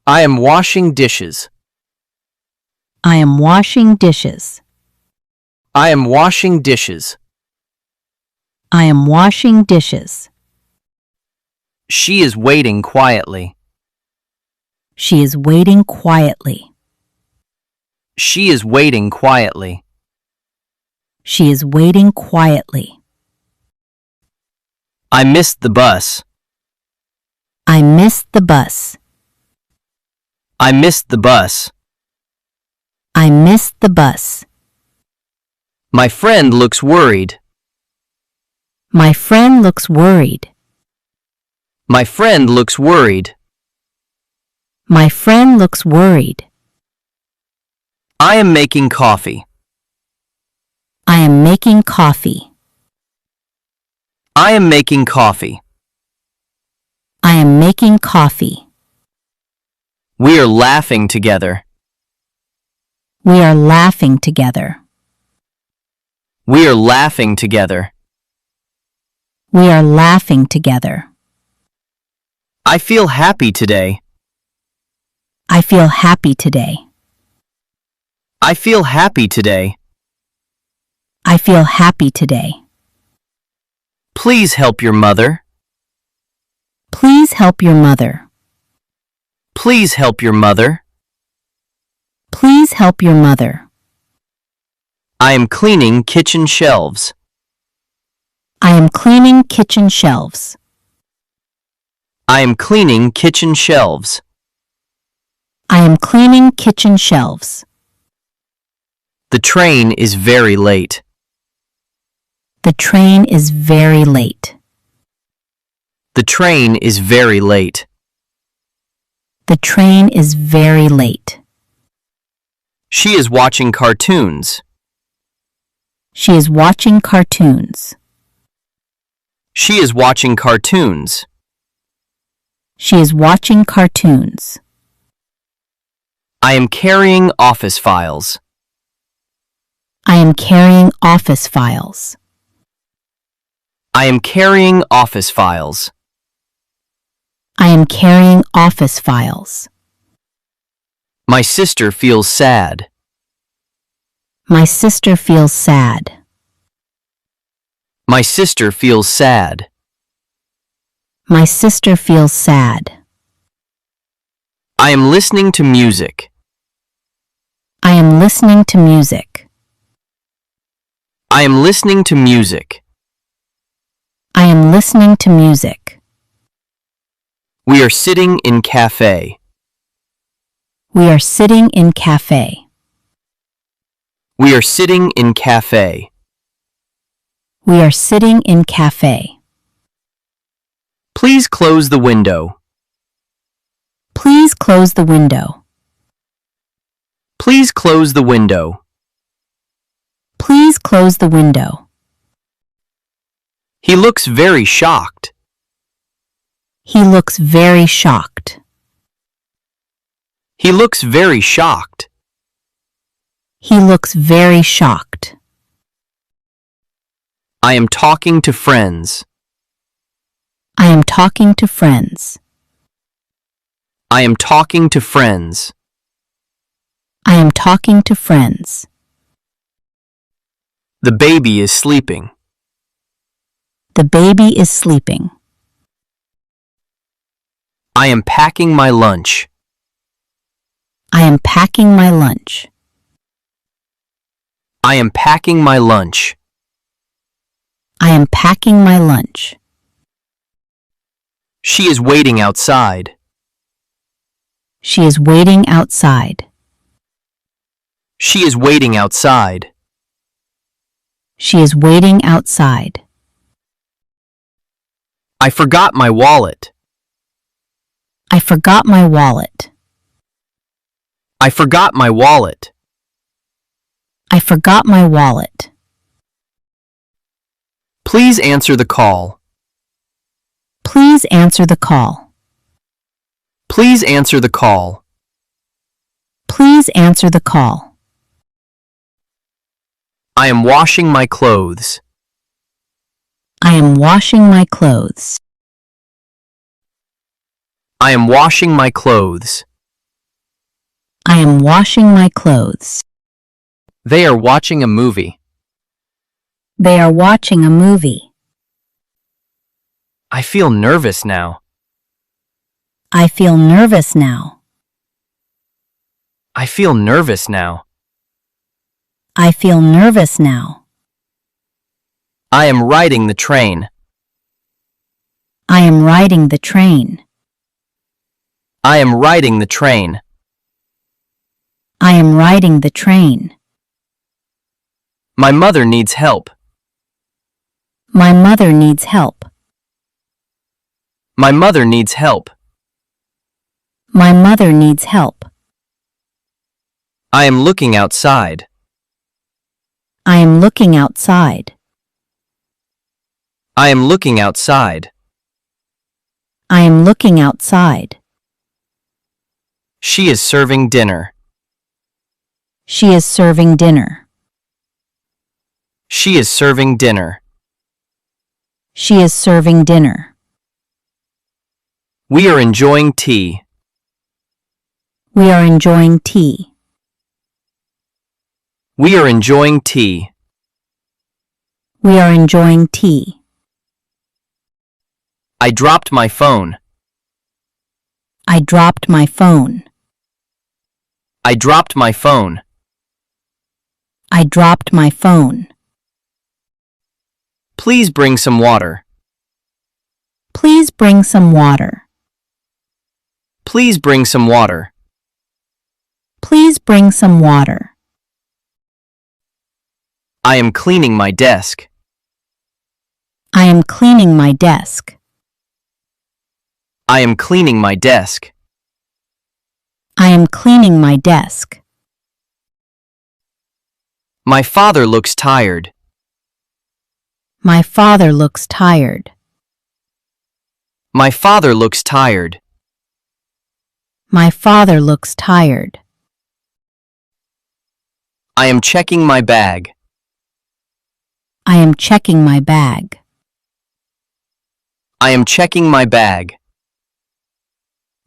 I am washing dishes. I am washing dishes. I am washing dishes. I am washing dishes. She is waiting quietly. She is waiting quietly. She is waiting quietly. She is waiting quietly. I missed the bus. I missed the bus. I missed the bus. I missed the bus. My friend looks worried. My friend looks worried. My friend looks worried. My friend looks worried. I am making coffee. I am making coffee. I am making coffee. I am making coffee. We are laughing together. We are laughing together. We are laughing together. We are laughing together. I feel happy today. I feel happy today. I feel happy today. I feel happy today. Please help your mother. Please help your mother. Please help your mother. Please help your mother. I am cleaning kitchen shelves. I am cleaning kitchen shelves. I am cleaning kitchen shelves. I am cleaning kitchen shelves. The train is very late. The train is very late. The train is very late. The train is very late. She is watching cartoons. She is watching cartoons. She is watching cartoons. She is watching cartoons. I am carrying office files. I am carrying office files. I am carrying office files. I am carrying office files. My sister feels sad. My sister feels sad. My sister feels sad. My sister feels sad. I am listening to music. I am listening to music. I am listening to music. I am listening to music. We are sitting in cafe. We are sitting in cafe. We are sitting in cafe. We are sitting in cafe. Please close the window. Please close the window. Please close the window. Please close the window. He looks very shocked. He looks very shocked. He looks very shocked. He looks very shocked. I am talking to friends. I am talking to friends. I am talking to friends. I am talking to friends. The baby is sleeping. The baby is sleeping. I am packing my lunch. I am packing my lunch. I am packing my lunch. I am packing my lunch. She is waiting outside. She is waiting outside. She is waiting outside. She is waiting outside. I forgot my wallet. I forgot my wallet. I forgot my wallet. I forgot my wallet. Please answer the call. Please answer the call. Please answer the call. Please answer the call. I am washing my clothes. I am washing my clothes. I am washing my clothes. I am washing my clothes. They are watching a movie. They are watching a movie. I feel nervous now. I feel nervous now. I feel nervous now. I feel nervous now. I am riding the train. I am riding the train. I am riding the train. I am riding the train. My mother needs help. My mother needs help. My mother needs help. My mother needs help. I am looking outside. I am looking outside. I am looking outside. I am looking outside. She is serving dinner. She is serving dinner. She is serving dinner. She is serving dinner. We are enjoying tea. We are enjoying tea. We are enjoying tea. We are enjoying tea. I dropped my phone. I dropped my phone. I dropped my phone. I dropped my phone. Please bring some water. Please bring some water. Please bring some water. Please bring some water. I am cleaning my desk. I am cleaning my desk. I am cleaning my desk. I am cleaning my desk. My father looks tired. My father looks tired. My father looks tired. My father looks tired. I am checking my bag. I am checking my bag. I am checking my bag.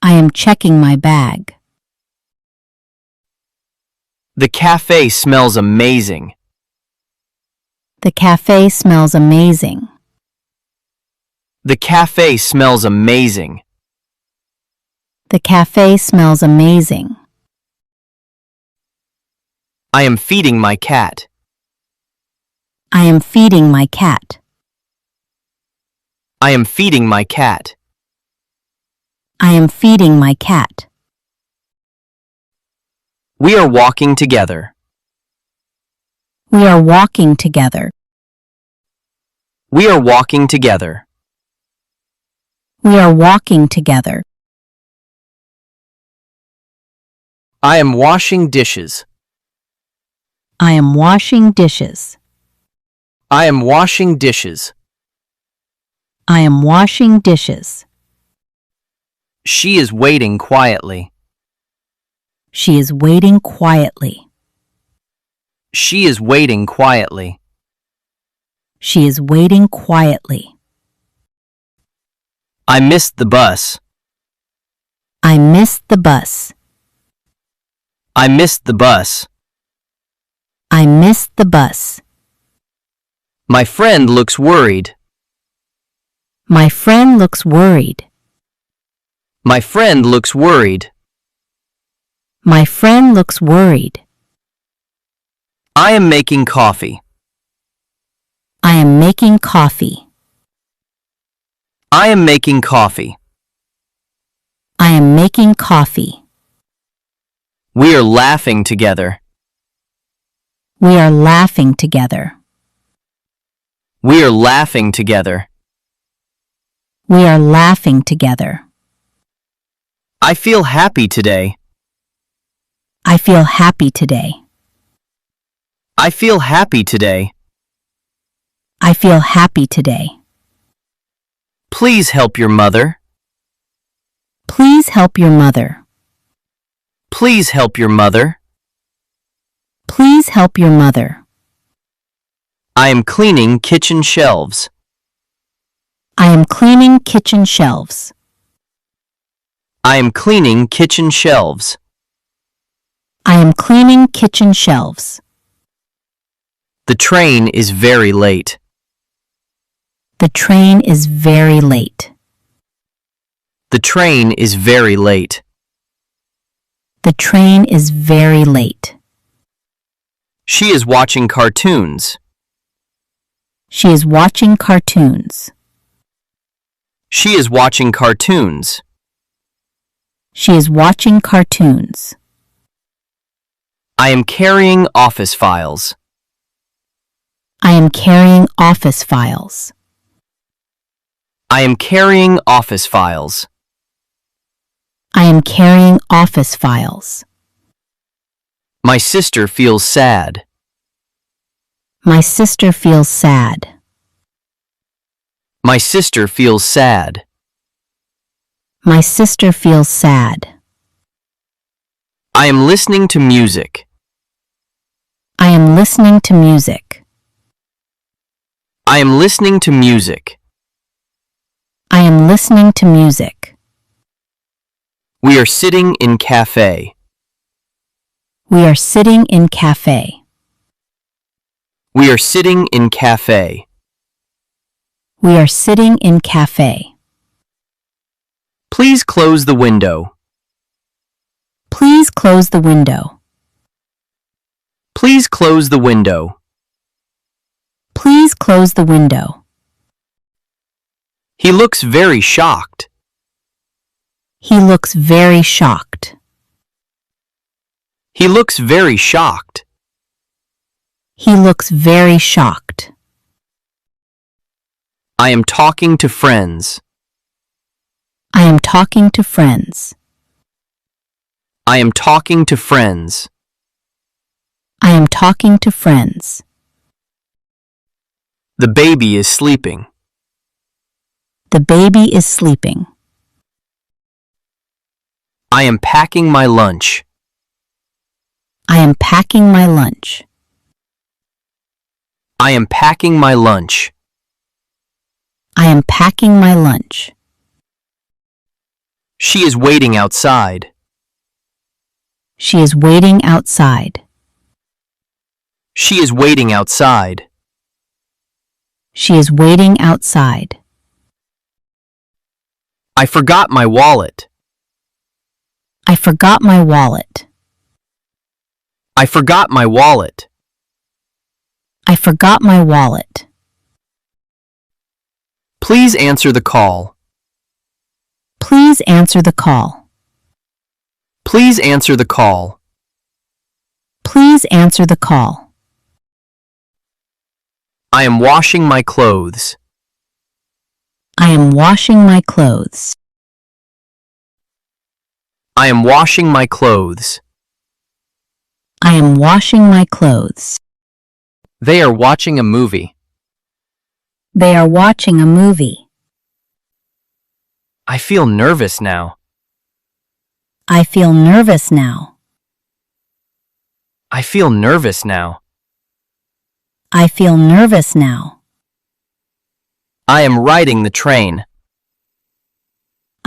I am checking my bag. The cafe smells amazing. The cafe smells amazing. The cafe smells amazing. The cafe smells amazing. I am feeding my cat. I am feeding my cat. I am feeding my cat. I am feeding my cat. We are walking together. We are walking together. We are walking together. We are walking together. I am washing dishes. I am washing dishes. I am washing dishes. I am washing dishes. She is waiting quietly. She is waiting quietly. She is waiting quietly. She is waiting quietly. I missed the bus. I missed the bus. I missed the bus. I missed the bus. My friend looks worried. My friend looks worried. My friend looks worried. My friend looks worried. I am making coffee. I am making coffee. I am making coffee. I am making coffee. We are laughing together. We are laughing together. We are laughing together. We are laughing together. I feel happy today. I feel happy today. I feel happy today. I feel happy today. Please help your mother. Please help your mother. Please help your mother. Please help your mother. I am cleaning kitchen shelves. I am cleaning kitchen shelves. I am cleaning kitchen shelves. I am cleaning kitchen shelves. The train is very late. The train is very late. The train is very late. The train is very late. She is watching cartoons. She is watching cartoons. She is watching cartoons. She is watching cartoons. I am carrying office files. I am carrying office files. I am carrying office files. I am carrying office files. My sister feels sad. My sister feels sad. My sister feels sad. My sister feels sad. I am listening to music. I am listening to music. I am listening to music. I am listening to music. We are sitting in cafe. We are sitting in cafe. We are sitting in cafe. We are sitting in cafe. Please close the window. Please close the window. Please close the window. Please close the window. He looks very shocked. He looks very shocked. He looks very shocked. He looks very shocked. I am talking to friends. I am talking to friends. I am talking to friends. I am talking to friends. The baby is sleeping. The baby is sleeping. I am packing my lunch. I am packing my lunch. I am packing my lunch. I am packing my lunch. She is waiting outside. She is waiting outside. She is waiting outside. She is waiting outside. I forgot my wallet. I forgot my wallet. I forgot my wallet. I forgot my wallet. Please answer the call. Please answer the call. Please answer the call. Please answer the call. I am washing my clothes. I am washing my clothes. I am washing my clothes. I am washing my clothes. They are watching a movie. They are watching a movie. I feel nervous now. I feel nervous now. I feel nervous now. I feel nervous now. I am riding the train.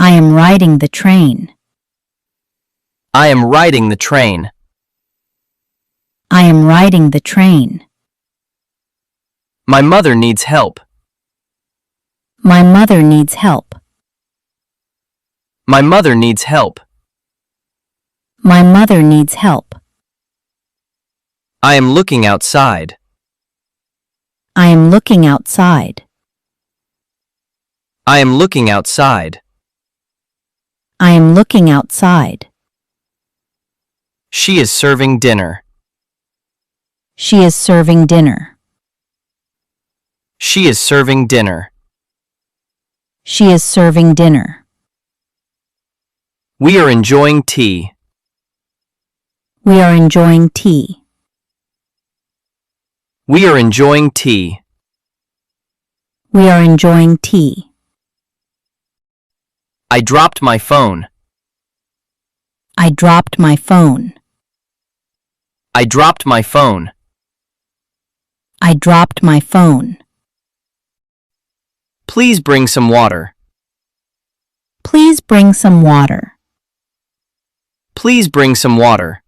I am riding the train. I am riding the train. I am riding the train. My mother needs help. My mother needs help. My mother needs help. My mother needs help. I am looking outside. I am looking outside. I am looking outside. I am looking outside. She is serving dinner. She is serving dinner. She is serving dinner. She is serving dinner. We are enjoying tea. We are enjoying tea. We are enjoying tea. We are enjoying tea. I dropped my phone. I dropped my phone. I dropped my phone. I dropped my phone. Please bring some water. Please bring some water. Please bring some water.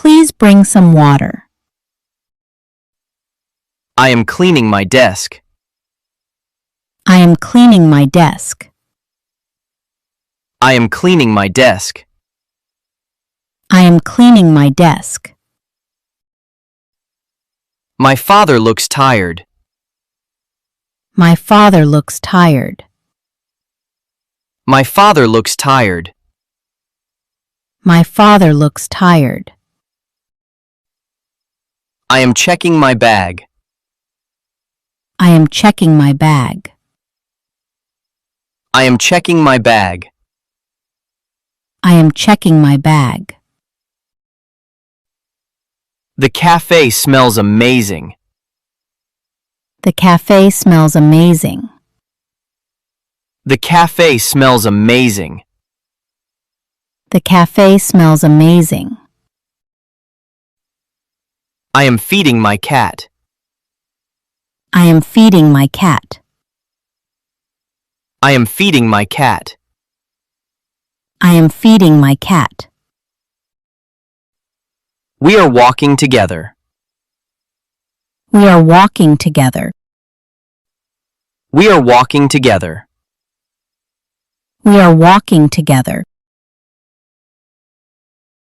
Please bring some water. I am cleaning my desk. I am cleaning my desk. I am cleaning my desk. I am cleaning my desk. My father looks tired. My father looks tired. My father looks tired. My father looks tired. I am checking my bag. I am checking my bag. I am checking my bag. I am checking my bag. The cafe smells amazing. The cafe smells amazing. The cafe smells amazing. The cafe smells amazing. I am feeding my cat. I am feeding my cat. I am feeding my cat. I am feeding my cat. We are walking together. We are walking together. We are walking together. We are walking together.